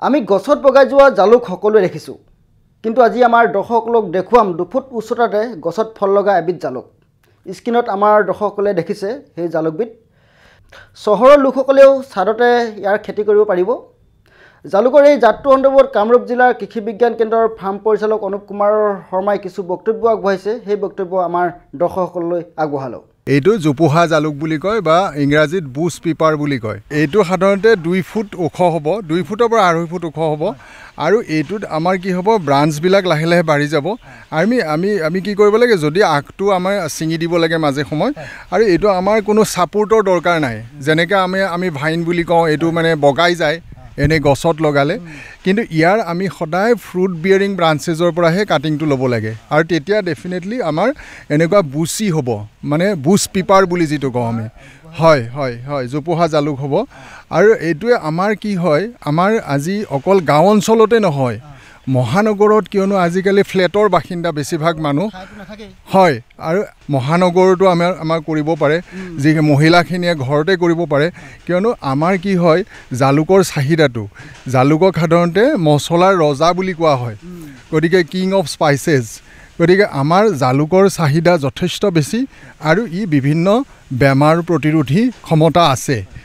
আমি গছত বগাই যোৱা জালুক সকলোৱে দেখিছোঁ, কিন্তু আজি আমাৰ দৰ্শকসকলক দেখুৱাম 2 ফুট উচ্চতাতে গছত ফল লগা এবিধ জালুক। স্ক্ৰীনত আমাৰ দৰ্শকসকলে দেখিছে সেই জালুকবিধ। চহৰৰ লোকসকলেও ছাদতে ইয়াৰ খেতি কৰিব পাৰিব। জালুকৰ এই জাতটোৰ সন্দৰ্ভত কামৰূপ জিলাৰ কৃষি বিজ্ঞান কেন্দ্ৰৰ ফাৰ্ম পৰিচালক অনুপ কুমাৰ শৰ্মাই কিছু বক্তব্য আগবঢ়াইছে, সেই বক্তব্য আমাৰ দৰ্শকসকললৈ আগবঢ়ালোঁ। এইটো জোপোহা জালুক বুলি কয় বা ইংৰাজীত বুছ পিপাৰ বুলি কয়। এইটো সাধাৰণতে 2 ফুট ওখ হ'ব, 2 ফুটৰ পৰা 2.5 ফুট ওখ হ'ব আৰু এইটোত আমাৰ কি হ'ব, ব্ৰাঞ্চবিলাক লাহে লাহে বাঢ়ি যাব। আমি কি কৰিব লাগে, যদি আগটো আমাৰ ছিঙি দিব লাগে মাজে সময়, আৰু এইটো আমাৰ কোনো ছাপোৰ্টৰ দৰকাৰ নাই। যেনেকৈ আমি ভাইন বুলি কওঁ, এইটো মানে বগাই যায় এনেই গছত লগালে, কিন্তু ইয়াৰ আমি সদায় ফ্ৰুট বিয়াৰিং ব্ৰাঞ্চেছৰ পৰাহে কাটিংটো ল'ব লাগে, আৰু তেতিয়া ডেফিনেটলি আমাৰ এনেকুৱা বুচি হ'ব, মানে বুছ পিপাৰ বুলি যিটো কওঁ আমি। হয় হয় হয়, জোপোহা জালুক হ'ব। আৰু এইটোৱে আমাৰ কি হয়, আমাৰ আজি অকল গাঁও অঞ্চলতে নহয়, মহানগৰত, কিয়নো আজিকালি ফ্লেটৰ বাসিন্দা বেছিভাগ মানুহ হয়, আৰু মহানগৰতো আমাৰ কৰিব পাৰে, যি মহিলাখিনিয়ে ঘৰতে কৰিব পাৰে। কিয়নো আমাৰ কি হয়, জালুকৰ চাহিদাটো, জালুকক সাধাৰণতে মছলাৰ ৰজা বুলি কোৱা হয়, গতিকে কিং অফ স্পাইচেছ। গতিকে আমাৰ জালুকৰ চাহিদা যথেষ্ট বেছি, আৰু ই বিভিন্ন বেমাৰ প্ৰতিৰোধী ক্ষমতা আছে।